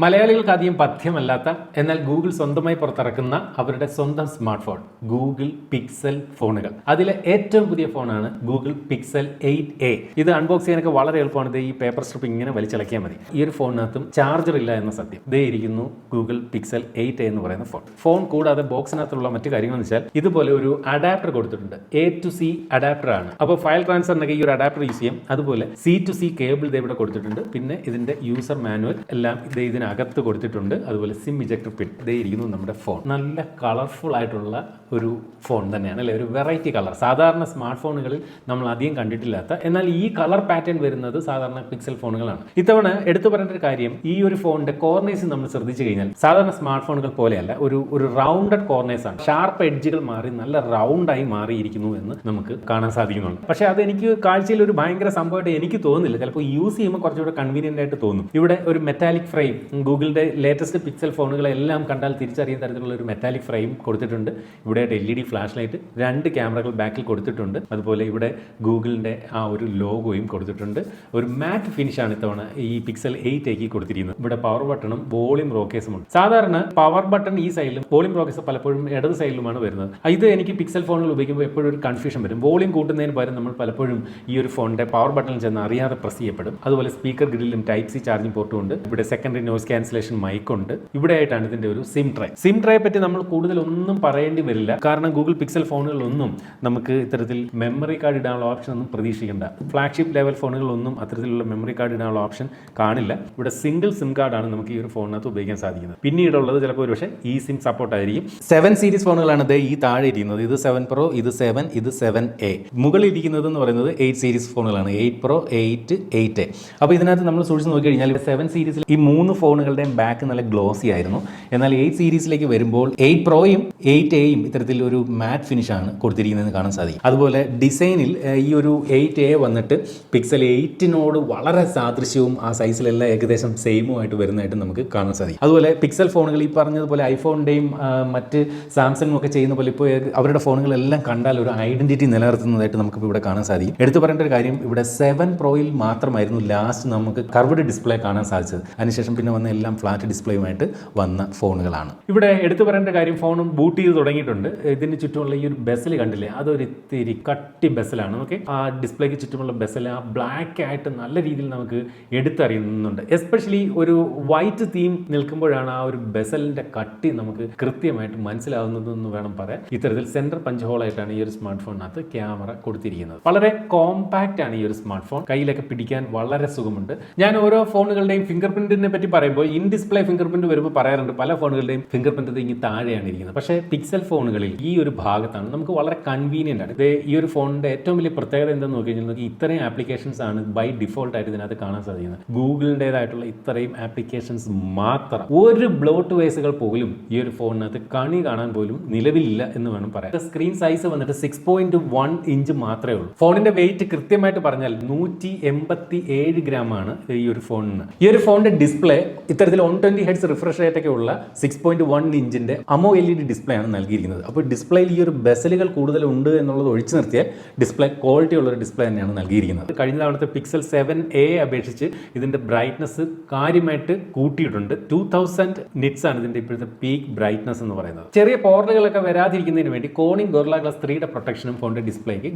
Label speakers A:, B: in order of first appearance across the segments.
A: മലയാളികൾക്ക് അധികം പഥ്യമല്ലാത്ത എന്നാൽ ഗൂഗിൾ സ്വന്തമായി പുറത്തിറക്കുന്ന അവരുടെ സ്വന്തം സ്മാർട്ട് ഫോൺ ഗൂഗിൾ പിക്സൽ ഫോണുകൾ. അതിലെ ഏറ്റവും പുതിയ ഫോണാണ് ഗൂഗിൾ പിക്സൽ 8a. ഇത് അൺബോക്സ് ചെയ്യാനൊക്കെ വളരെ എളുപ്പമാണ്. ഇത് ഈ പേപ്പർ സ്ട്രിപ്പ് ഇങ്ങനെ വലിച്ചിളക്കിയാൽ മതി. ഈ ഒരു ഫോണിനകത്തും ചാർജർ ഇല്ല എന്ന സത്യം. ഇതേ ഇരിക്കുന്നു ഗൂഗിൾ പിക്സൽ 8a എന്ന് പറയുന്ന ഫോൺ. കൂടാതെ ബോക്സിനകത്തുള്ള മറ്റു കാര്യങ്ങൾ എന്ന് വെച്ചാൽ ഇതുപോലെ ഒരു അഡാപ്റ്റർ കൊടുത്തിട്ടുണ്ട്. A to C അഡാപ്റ്റർ ആണ്. അപ്പോൾ ഫയൽ ട്രാൻസ്ഫറിനൊക്കെ ഈ ഒരു അഡാപ്റ്റർ യൂസ് ചെയ്യും. അതുപോലെ C to C കേബിൾ ഇവിടെ കൊടുത്തിട്ടുണ്ട്. പിന്നെ ഇതിന്റെ യൂസർ മാനുവൽ എല്ലാം ഇതിനകത്ത് കൊടുത്തിട്ടുണ്ട്. അതുപോലെ സിം ഇജക്ടർ പിൻ ഇതേ ഇരിക്കുന്നു നമ്മുടെ ഫോൺ. നല്ല കളർഫുൾ ആയിട്ടുള്ള ഒരു ഫോൺ തന്നെയാണ് അല്ലേ, ഒരു വെറൈറ്റി കളർ. സാധാരണ സ്മാർട്ട് ഫോണുകളിൽ നമ്മൾ അധികം കണ്ടിട്ടില്ലാത്ത, എന്നാൽ ഈ കളർ പാറ്റേൺ വരുന്നത് സാധാരണ പിക്സൽ ഫോണുകളാണ്. ഇത്തവണ എടുത്തു പറയേണ്ട ഒരു കാര്യം, ഈ ഒരു ഫോണിന്റെ കോർണേഴ്സ് നമ്മൾ ശ്രദ്ധിച്ചു കഴിഞ്ഞാൽ സാധാരണ സ്മാർട്ട് ഫോണുകൾ പോലെയല്ല, ഒരു റൗണ്ടഡ് കോർണേഴ്സ് ആണ്. ഷാർപ്പ് എഡ്ജുകൾ മാറി നല്ല റൗണ്ടായി മാറിയിരിക്കുന്നു എന്ന് നമുക്ക് കാണാൻ സാധിക്കുന്നുണ്ട്. പക്ഷേ അത് എനിക്ക് കാഴ്ചയിൽ ഒരു ഭയങ്കര സംഭവമായിട്ട് എനിക്ക് തോന്നുന്നില്ല. ചിലപ്പോൾ യൂസ് ചെയ്യുമ്പോൾ കുറച്ചുകൂടെ കൺവീനിയന്റ് ആയിട്ട് തോന്നും. ഇവിടെ ഒരു മെറ്റാലിക് ഫ്രെയിം, ഗൂഗിളിന്റെ ലേറ്റസ്റ്റ് പിക്സൽ ഫോണുകളെല്ലാം കണ്ടാൽ തിരിച്ചറിയുന്ന തരത്തിലുള്ള ഒരു മെറ്റാലിക് ഫ്രെയിം കൊടുത്തിട്ടുണ്ട്. ഇവിടെ LED ഫ്ലാഷ് ലൈറ്റ്, 2 ക്യാമറകൾ ബാക്കിൽ കൊടുത്തിട്ടുണ്ട്. അതുപോലെ ഇവിടെ ഗൂഗിളിന്റെ ആ ഒരു ലോഗോയും കൊടുത്തിട്ടുണ്ട്. ഒരു മാറ്റ് ഫിനിഷാണ് ഇത്തവണ ഈ പിക്സൽ 8a കൊടുത്തിരിക്കുന്നത്. ഇവിടെ പവർ ബട്ടണും വോളിയം റോക്കേഴ്സും ഉണ്ട്. സാധാരണ പവർ ബട്ടൺ ഈ സൈഡിലും വോളിയം റോക്കേഴ്സ് പലപ്പോഴും ഇടത് സൈഡിലുമാണ് വരുന്നത്. ഇത് എനിക്ക് പിക്സൽ ഫോണുകൾ ഉപയോഗിക്കുമ്പോൾ എപ്പോഴും ഒരു കൺഫ്യൂഷൻ വരും. വോളിയം കൂട്ടുന്നതിന് പകരം നമ്മൾ പലപ്പോഴും ഈ ഒരു ഫോണിന്റെ പവർ ബട്ടണിൽ ചെന്ന് അറിയാതെ പ്രസ് ചെയ്യപ്പെടും. അതുപോലെ സ്പീക്കർ ഗ്രില്ലും Type-C ചാർജിംഗ് പോർട്ടും ഉണ്ട്. ഇവിടെ സെക്കൻഡറി നോയ്സ് ക്യാൻസലേഷൻ മൈക്ക് ഉണ്ട്. ഇവിടെ ആയിട്ടാണ് ഇതിന്റെ ഒരു സിം ട്രേ പറ്റി നമ്മൾ കൂടുതൽ ഒന്നും പറയേണ്ടി വരില്ല. കാരണം ഗൂഗിൾ പിക്സൽ ഫോണുകളിലൊന്നും നമുക്ക് ഇത്തരത്തിൽ മെമ്മറി കാർഡ് ഇടാനുള്ള ഓപ്ഷൻ ഒന്നും പ്രതീക്ഷിക്കേണ്ട. ഫ്ലാഗ്ഷിപ്പ് ലെവൽ ഫോണുകളിലൊന്നും അത്തരത്തിലുള്ള മെമ്മറി കാർഡ് ഇടാനുള്ള ഓപ്ഷൻ കാണില്ല. ഇവിടെ സിംഗിൾ സിം കാർഡാണ് നമുക്ക് ഈ ഒരു ഫോണിനകത്ത് ഉപയോഗിക്കാൻ സാധിക്കുന്നത്. പിന്നീടുള്ളത് ചിലപ്പോൾ ഒരു പക്ഷേ ഈ സിം സപ്പോർട്ട് ആയിരിക്കും. 7 സീരീസ് ഫോണുകളാണ് ഈ താഴെ ഇരിക്കുന്നത്. ഇത് 7 Pro, ഇത് 7, ഇത് 7a. മുകളിൽ ഇരിക്കുന്നത് എന്ന് പറയുന്നത് 8 സീരീസ് ഫോണുകളാണ്. 8 Pro, 8, 8a. അപ്പോൾ ഇതിനകത്ത് നമ്മൾ സൂക്ഷിച്ച് നോക്കി കഴിഞ്ഞാൽ 7 സീരീസിൽ ഈ 3 ഫോണുകളുടെയും ബാക്ക് നല്ല ഗ്ലോസി ആയിരുന്നു. എന്നാൽ 8 സീരീസിലേക്ക് വരുമ്പോൾ 8 Proയും 8aയും ഇത്തരത്തിൽ ഒരു മാറ്റ് ഫിനിഷാണ് കൊടുത്തിരിക്കുന്നതെന്ന് കാണാൻ സാധിക്കും. അതുപോലെ ഡിസൈനിൽ ഈ ഒരു 8a വന്നിട്ട് പിക്സൽ 8നോട് വളരെ സാദൃശ്യവും ആ സൈസിലെല്ലാം ഏകദേശം സെയിമും ആയിട്ട് വരുന്നതായിട്ട് നമുക്ക് കാണാൻ സാധിക്കും. അതുപോലെ പിക്സൽ ഫോണുകൾ ഈ പറഞ്ഞതുപോലെ ഐഫോണിൻ്റെയും മറ്റ് സാംസങ്ങും ഒക്കെ ചെയ്യുന്ന പോലെ ഇപ്പോൾ അവരുടെ ഫോണുകളെല്ലാം കണ്ടാൽ ഒരു ഐഡന്റിറ്റി നിലനിർത്തുന്നതായിട്ട് നമുക്കിപ്പോൾ ഇവിടെ കാണാൻ സാധിക്കും. എടുത്തു പറയേണ്ട ഒരു കാര്യം, ഇവിടെ 7 Proയിൽ മാത്രമായിരുന്നു ലാസ്റ്റ് നമുക്ക് കർവ്ഡ് ഡിസ്പ്ലേ കാണാൻ സാധിച്ചത്. അതിനുശേഷം പിന്നെ വന്ന എല്ലാം ഫ്ലാറ്റ് ഡിസ്പ്ലേയുമായിട്ട് വന്ന ഫോണുകളാണ്. ഇവിടെ എടുത്തു പറയേണ്ട കാര്യം, ഫോണും ബൂട്ട് ചെയ്ത് തുടങ്ങിയിട്ടുണ്ട്. ഇതിന് ചുറ്റുമുള്ള ഈ ഒരു ബെസൽ കണ്ടില്ലേ, അതൊരു ഇത്തിരി കട്ടി ബെസലാണ്. ഓക്കെ, ആ ഡിസ്പ്ലേക്ക് ചുറ്റുമുള്ള ബെസൽ ആ ബ്ലാക്ക് ആയിട്ട് നല്ല രീതിയിൽ നമുക്ക് എടുത്തറിയുന്നുണ്ട്. എസ്പെഷ്യലി ഒരു വൈറ്റ് തീം നിൽക്കുമ്പോഴാണ് ആ ഒരു ബെസലിന്റെ കട്ടി നമുക്ക് കൃത്യമായിട്ട് മനസ്സിലാവുന്നതെന്ന് വേണം പറയാൻ. ഇത്തരത്തിൽ സെന്റർ പഞ്ച് ഹോൾ ആയിട്ടാണ് ഈ ഒരു സ്മാർട്ട് ഫോണിനകത്ത് ക്യാമറ കൊടുത്തിരിക്കുന്നത്. വളരെ കോമ്പാക്റ്റ് ആണ് ഈ ഒരു സ്മാർട്ട് ഫോൺ. കയ്യിലൊക്കെ പിടിക്കാൻ വളരെ സുഖമുണ്ട്. ഞാൻ ഓരോ ഫോണുകളുടെയും ഫിംഗർ പ്രിന്റിനെ പറ്റി പറയുമ്പോൾ ഇൻ ഡിസ്പ്ലേ ഫിംഗർ പ്രിന്റ് വരുമ്പോൾ പറയാറുണ്ട് പല ഫോണുകളുടെയും ഫിംഗർ പ്രിന്റ് ഇങ്ങനെ താഴെയാണ് ഇരിക്കുന്നത്. പക്ഷേ പിക്സൽ ഫോണുകളിൽ ഈ ഒരു ഭാഗത്താണ് നമുക്ക് വളരെ കൺവീനിയന്റ് ആണ്. ഈ ഒരു ഫോണിന്റെ ഏറ്റവും വലിയ പ്രത്യേകത എന്താണെന്ന് നോക്കി കഴിഞ്ഞാൽ ഇത്രയും ആപ്ലിക്കേഷൻസ് ആണ് ബൈ ഡിഫോൾട്ട് ആയിട്ട് ഇതിനകത്ത് കാണാൻ സാധിക്കുന്നത്. ഗൂഗിളിൻ്റെതായിട്ടുള്ള ഇത്രയും ആപ്ലിക്കേഷൻസ് മാത്രം. ഒരു ബ്ലോട്ട് വേസുകൾ പോലും ഈ ഒരു ഫോണിനകത്ത് കണി കാണാൻ പോലും നിലവിലില്ല എന്ന് വേണം പറയാം. സ്ക്രീൻ സൈസ് വന്നിട്ട് 6.1 ഇഞ്ച് മാത്രമേ ഉള്ളൂ. ഫോണിന്റെ വെയിറ്റ് കൃത്യമായിട്ട് പറഞ്ഞാൽ 187 ഗ്രാമാണ് ഈ ഒരു ഫോണിന്. ഈ ഒരു ഫോണിന്റെ ഡിസ്പ്ലേ ഇത്തരത്തിൽ 120 ഹെർട്സ് റിഫ്രഷ് റേറ്റ് ഒക്കെ ഉള്ള 6.1 ഇഞ്ചിന്റെ AMOLED ഡിസ്പ്ലേ ആണ് നൽകിയിരിക്കുന്നത്. അപ്പോൾ ഡിസ്പ്ലേയിൽ ഈ ഒരു ബെസലുകൾ കൂടുതലുണ്ട് എന്നുള്ളത് ഒഴിച്ചു നിർത്തിയാൽ ഡിസ്പ്ലേ ക്വാളിറ്റി ഉള്ള ഒരു ഡിസ്പ്ലേ തന്നെയാണ് നൽകിയിരിക്കുന്നത്. കഴിഞ്ഞ തവണത്തെ പിക്സൽ 7a അപേക്ഷിച്ച് ഇതിന്റെ ബ്രൈറ്റ്നസ് കാര്യമായിട്ട് കൂട്ടിയിട്ടുണ്ട്. 2000 നിറ്റ്സ് ആണ് ഇതിന്റെ ഇപ്പോഴത്തെ പീക്ക് ബ്രൈറ്റ്നസ് എന്ന് പറയുന്നത്. ചെറിയ പോർട്ടുകളൊക്കെ വരാതിരിക്കുന്നതിന് വേണ്ടി കോണിംഗ് ഗൊറില്ല ഗ്ലാസ് 3യുടെ പ്രൊട്ടക്ഷനും ഫോണിന്റെ ഡിസ്പ്ലേക്ക്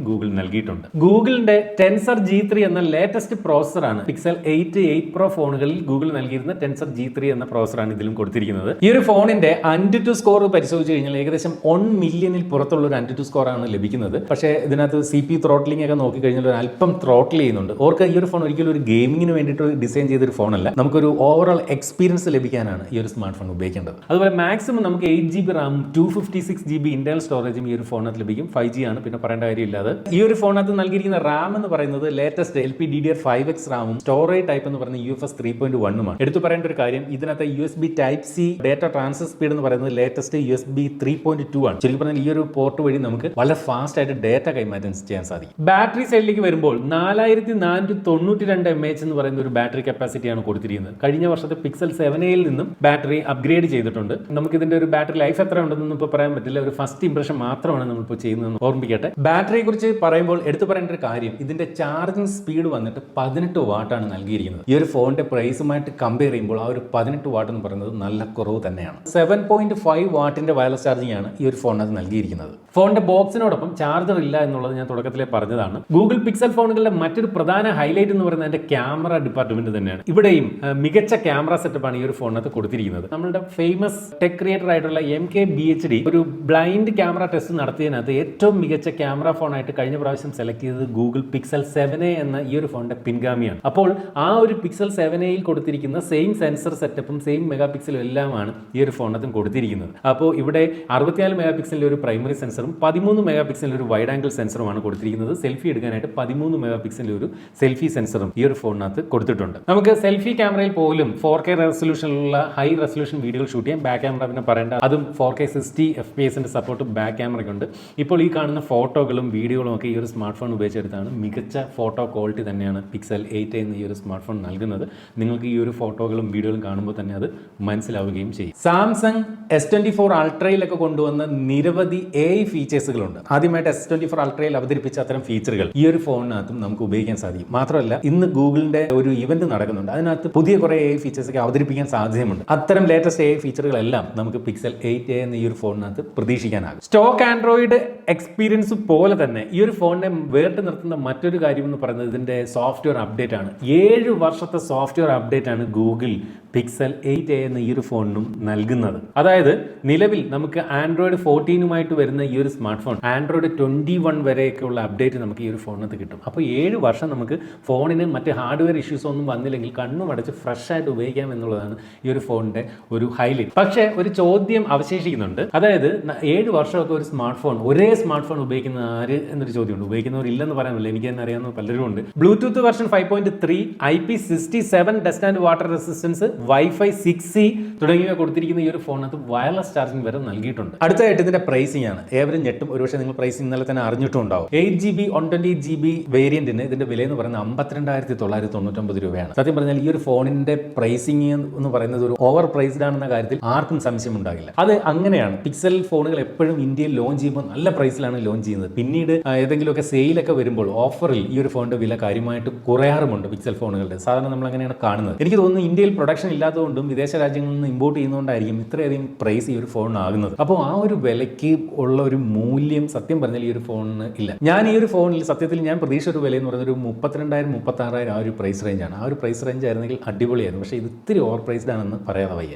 A: ഗൂഗിൾ നൽകിയിട്ടുണ്ട്. ഗൂഗിളിന്റെ ടെൻസർ G3 എന്ന ലേറ്റസ്റ്റ് പ്രോസറാണ് പിക്സൽ 8 Pro ഫോണുകളിൽ ഗൂഗിൾ നൽകിയിരുന്ന ടെൻസർ G3 എന്ന പ്രോസറാണ് ഇതിലും കൊടുത്തിരിക്കുന്നത്. ഈ ഒരു ഫോണിന്റെ AnTuTu സ്കോർ പരിശോധിച്ച് കഴിഞ്ഞാൽ ഏകദേശം 1 മില്യണിൽ പുറത്തുള്ള ഒരു AnTuTu സ്കോർ ആണ് ലഭിക്കുന്നത്. പക്ഷേ ഇതിനകത്ത് CPU ത്രോട്ട്ലിംഗ് ഒക്കെ നോക്കി കഴിഞ്ഞാൽ ഒരു അല്പം ത്രോട്ടിൽ ചെയ്യുന്നുണ്ട്. ഓർക്ക് ഈ ഒരു ഫോൺ ഒരിക്കലും ഒരു ഗെയിമിങ്ങിന് വേണ്ടിയിട്ട് ഡിസൈൻ ചെയ്തൊരു ഫോണല്ല. നമുക്കൊരു ഓവറോൾ എക്സ്പീരിയൻസ് ലഭിക്കാനാണ് ഈ ഒരു സ്മാർട്ട് ഫോൺ ഉപയോഗിക്കേണ്ടത്. അതുപോലെ മാക്സിമം നമുക്ക് 8GB റാമും 256GB ഇന്റർണൽ സ്റ്റോറേജും ഈ ഒരു ഫോണിനകത്ത് ലഭിക്കും. 5G ആണ്, പിന്നെ പറയേണ്ട കാര്യമില്ലാതെ. ഈ ഒരു ഫോണിനകത്ത് നൽകിയിരിക്കുന്ന റാം എന്ന് പറയുന്നത് ലേറ്റസ്റ്റ് LPDDR5X റാമും സ്റ്റോറേജ് ടൈപ്പ് എന്ന് പറയുന്നത് UFS 3.1 എടുത്തു പറയേണ്ട ഒരു കാര്യം, ഇതിനകത്ത് USB Type-C data transfer speed എന്ന് പറയുന്നത് ലേറ്റസ്റ്റ് USB 3.2 ആണ്. ശരിക്കും പറഞ്ഞാൽ ഈ ഒരു പോർട്ട് വഴി നമുക്ക് വളരെ ഫാസ്റ്റ് ആയിട്ട് ഡേറ്റ കൈമാറ്റം ചെയ്യാൻ സാധിക്കും. ബാറ്ററി സൈഡിലേക്ക് വരുമ്പോൾ 4492 mAh എന്ന് പറയുന്ന ഒരു ബാറ്ററി കപ്പാസിറ്റിയാണ് കൊടുത്തിരിക്കുന്നത്. കഴിഞ്ഞ വർഷത്തെ പിക്സൽ 7aയിൽ നിന്നും ബാറ്ററി അപ്ഗ്രേഡ് ചെയ്തിട്ടുണ്ട്. നമുക്ക് ഇതിന്റെ ഒരു ബാറ്ററി ലൈഫ് എത്ര ഉണ്ടെന്നൊന്നും ഇപ്പോൾ പറയാൻ പറ്റില്ല. ഒരു ഫസ്റ്റ് ഇംപ്രഷൻ മാത്രമാണ് നമ്മളിപ്പോൾ ചെയ്യുന്നതെന്ന് ഓർമ്മിക്കട്ടെ. ബാറ്ററിയെ കുറിച്ച് പറയുമ്പോൾ എടുത്തു പറയേണ്ട ഒരു കാര്യം, ഇതിന്റെ ചാർജിങ് സ്പീഡ് വന്നിട്ട് 18 വാട്ടാണ് നൽകിയിരിക്കുന്നത്. ഈ ഒരു ഫോണിന്റെ പ്രൈസുമായിട്ട് കമ്പയർ ചെയ്യുമ്പോൾ നോക്കുമ്പോൾ ആ ഒരു 18 വാട്ട് എന്ന് പറയുന്നത് നല്ല കുറവ് തന്നെയാണ്. 7.5 വാട്ടിന്റെ വയർലെസ് ചാർജിംഗ് ആണ് ഈ ഒരു ഫോണിനകത്ത് നൽകിയിരിക്കുന്നത്. ഫോണിന്റെ ബോക്സിനോടൊപ്പം ചാർജർ ഇല്ല എന്നുള്ളത് ഞാൻ തുടക്കത്തിലെ പറഞ്ഞതാണ്. ഗൂഗിൾ പിക്സൽ ഫോണുകളുടെ മറ്റൊരു പ്രധാന ഹൈലൈറ്റ് എന്ന് പറയുന്നത് അതിന്റെ ക്യാമറ ഡിപ്പാർട്ട്മെന്റ് തന്നെയാണ്. ഇവിടെയും മികച്ച ക്യാമറ സെറ്റപ്പാണ് ഈ ഒരു ഫോണിനകത്ത് കൊടുത്തിരിക്കുന്നത്. നമ്മുടെ ഫേമസ് ടെക് ക്രിയേറ്റർ ആയിട്ടുള്ള MKBHD ഒരു ബ്ലൈൻഡ് ക്യാമറ ടെസ്റ്റ് നടത്തിയതിനകത്ത് ഏറ്റവും മികച്ച ക്യാമറ ഫോണായിട്ട് കഴിഞ്ഞ പ്രാവശ്യം സെലക്ട് ചെയ്തത് ഗൂഗിൾ പിക്സൽ 7a എന്ന ഈ ഒരു ഫോണിന്റെ പിൻഗാമിയാണ്. അപ്പോൾ ആ ഒരു പിക്സൽ 7aയിൽ കൊടുത്തിരിക്കുന്ന സെയിം സെൻസർ സെറ്റപ്പും സെയിം മെഗാ പിക്സലും എല്ലാമാണ് ഈ ഒരു ഫോണിനകത്തും കൊടുത്തിരിക്കുന്നത്. അപ്പോൾ ഇവിടെ 64 മെഗാ പിക്സലിന്റെ ഒരു പ്രൈമറി സെൻസറും 13 മെഗാ പിക്സലിന്റെ ഒരു വൈഡ് ആംഗിൾ സെൻസറുമാണ് കൊടുത്തിരിക്കുന്നത്. സെൽഫി എടുക്കാനായിട്ട് 13 മെഗാ പിക്സലിന്റെ ഒരു സെൽഫി സെൻസറും ഈ ഒരു ഫോണിനകത്ത് കൊടുത്തിട്ടുണ്ട്. നമുക്ക് സെൽഫി ക്യാമറയിൽ പോലും 4K റെസൊല്യൂഷനിലുള്ള ഹൈ റെസൊല്യൂഷൻ വീഡിയോകൾ ഷൂട്ട് ചെയ്യാം. ബാക്ക് ക്യാമറ പിന്നെ പറയേണ്ട, അതും 4K 60 FPS സപ്പോർട്ട് ബാക്ക് ക്യാമറയ്ക്കുണ്ട്. ഇപ്പോൾ ഈ കാണുന്ന ഫോട്ടോകളും വീഡിയോകളും ഒക്കെ ഈ ഒരു സ്മാർട്ട് ഫോൺ ഉപയോഗിച്ചെടുത്താണ്. മികച്ച ഫോട്ടോ ക്വാളിറ്റി തന്നെയാണ് പിക്സൽ 8a എന്ന ഈ ഒരു സ്മാർട്ട് ഫോൺ നൽകുന്നത്. നിങ്ങൾക്ക് ഈ ഒരു ഫോട്ടോകളും വീഡിയോകളും കാണുമ്പോൾ തന്നെ അത് മനസ്സിലാവുകയും ചെയ്യും. സാംസങ് S24 അൾട്രയിലൊക്കെ കൊണ്ടുവന്ന നിരവധി AI ഫീച്ചേഴ്സുകളുണ്ട്. ആദ്യമായിട്ട് S24 അൾട്രയിൽ അവതരിപ്പിച്ച അത്തരം ഫീച്ചറുകൾ ഈ ഒരു ഫോണിനകത്തും നമുക്ക് ഉപയോഗിക്കാൻ സാധിക്കും. മാത്രമല്ല ഇന്ന് ഗൂഗിളിന്റെ ഒരു ഇവന്റ് നടക്കുന്നുണ്ട്. അതിനകത്ത് പുതിയ കുറെ AI ഫീച്ചേഴ്സ് ഒക്കെ അവതരിപ്പിക്കാൻ സാധ്യതയുണ്ട്. അത്തരം ലേറ്റസ്റ്റ് AI ഫീച്ചറുകളെല്ലാം നമുക്ക് പിക്സൽ 8a എന്ന ഈ ഒരു ഫോണിനകത്ത് പ്രതീക്ഷിക്കാനാകും. സ്റ്റോക്ക് ആൻഡ്രോയിഡ് എക്സ്പീരിയൻസ് പോലെ തന്നെ ഈ ഒരു ഫോണിനെ വേറിട്ട് നിർത്തുന്ന മറ്റൊരു കാര്യം എന്ന് പറയുന്നത് ഇതിന്റെ സോഫ്റ്റ്വെയർ അപ്ഡേറ്റ് ആണ്. 7 വർഷത്തെ സോഫ്റ്റ്വെയർ അപ്ഡേറ്റ് ആണ് ഗൂഗിൾ പിക്സൽ 8a എന്ന ഈ ഒരു ഫോണിനും നൽകുന്നത്. അതായത് നിലവിൽ നമുക്ക് ആൻഡ്രോയിഡ് 14 വരുന്ന ഈ ഒരു സ്മാർട്ട് ഫോൺ ആൻഡ്രോയിഡ് 21 വരെയൊക്കെയുള്ള അപ്ഡേറ്റ് നമുക്ക് ഈ ഒരു ഫോണിനകത്ത് കിട്ടും. അപ്പോൾ 7 വർഷം നമുക്ക് ഫോണിന് മറ്റ് ഹാർഡ്വെയർ ഇഷ്യൂസ് ഒന്നും വന്നില്ലെങ്കിൽ കണ്ണുമടച്ച് ഫ്രഷ് ആയിട്ട് ഉപയോഗിക്കാം എന്നുള്ളതാണ് ഈ ഒരു ഫോണിന്റെ ഒരു ഹൈലൈറ്റ്. പക്ഷേ ഒരു ചോദ്യം അവശേഷിക്കുന്നുണ്ട്. അതായത് 7 വർഷമൊക്കെ ഒരു സ്മാർട്ട് ഫോൺ, ഒരേ സ്മാർട്ട് ഫോൺ ഉപയോഗിക്കുന്ന ആര് എന്നൊരു ചോദ്യമുണ്ട്. ഉപയോഗിക്കുന്നവരില്ലെന്ന് പറയാനില്ല, എനിക്ക് തന്നെ അറിയാവുന്ന പലരും ഉണ്ട്. Bluetooth version 5.3, IP67 dust and water resistance, Wi-Fi 6E തുടങ്ങിയവ കൊടുത്തിരിക്കുന്ന ഈ ഒരു ഫോണിനകത്ത് വയർലെസ് ചാർജിംഗ് വരെ നൽകിയിട്ടുണ്ട്. അടുത്തായിട്ട് ഇതിന്റെ പ്രൈസിംഗ് ആണ്. ഏവരും ഞെട്ടും. ഒരുപക്ഷെ നിങ്ങൾ പ്രൈസിംഗ് ഇന്നലെ തന്നെ അറിഞ്ഞിട്ടുണ്ടാവും. 8GB 128GB വേരിയന്റിന് ഇതിന്റെ വില എന്ന് പറയുന്നത് 52,999 രൂപയാണ്. സത്യം പറഞ്ഞാൽ ഈ ഒരു ഫോണിന്റെ പ്രൈസിംഗ് എന്ന് പറയുന്നത് ഒരു ഓവർ പ്രൈസ്ഡ് ആണെന്ന കാര്യത്തിൽ ആർക്കും സംശയം ഉണ്ടാകില്ല. അത് അങ്ങനെയാണ്. പിക്സൽ ഫോണുകൾ എപ്പോഴും ഇന്ത്യയിൽ ലോഞ്ച് ചെയ്യുമ്പോൾ നല്ല പ്രൈസിലാണ് ലോഞ്ച് ചെയ്യുന്നത്. പിന്നീട് ഏതെങ്കിലുമൊക്കെ സെയിലൊക്കെ വരുമ്പോൾ ഓഫറിൽ ഈ ഒരു ഫോണിന്റെ വില കാര്യമായിട്ട് കുറയാറുമുണ്ട് പിക്സൽ ഫോണുകളുടെ. സാധാരണ നമ്മൾ അങ്ങനെയാണ് കാണുന്നത്. എനിക്ക് തോന്നുന്നു ഇന്ത്യയിൽ പ്രൊഡക്ഷൻ ഇല്ലാത്തതുകൊണ്ടും വിദേശ രാജ്യങ്ങളിൽ നിന്ന് ഇമ്പോർട്ട് ചെയ്യുന്നതുകൊണ്ടായിരിക്കും ഇത്രയധികം പ്രൈസ് ഈ ഒരു ഫോണിനാകുന്നത്. അപ്പോൾ ആ ഒരു വിലയ്ക്ക് ഉള്ള ഒരു മൂല്യം സത്യം പറഞ്ഞാൽ ഈ ഒരു ഫോണിന് ഇല്ല. ഞാൻ ഈ ഒരു ഫോണിൽ സത്യത്തിൽ ഞാൻ പ്രതീക്ഷ ഒരു വില എന്ന് പറയുന്നത് ഒരു 32,000 36,000 ആ ഒരു പ്രൈസ് റേഞ്ചാണ്. ആ ഒരു പ്രൈസ് റേഞ്ച് ആയിരുന്നെങ്കിൽ അടിപൊളിയായിരുന്നു. പക്ഷേ ഇത് ഇത്തിരി ഓവർ പ്രൈസ്ഡ് ആണെന്ന് പറയാതെ വയ്യ.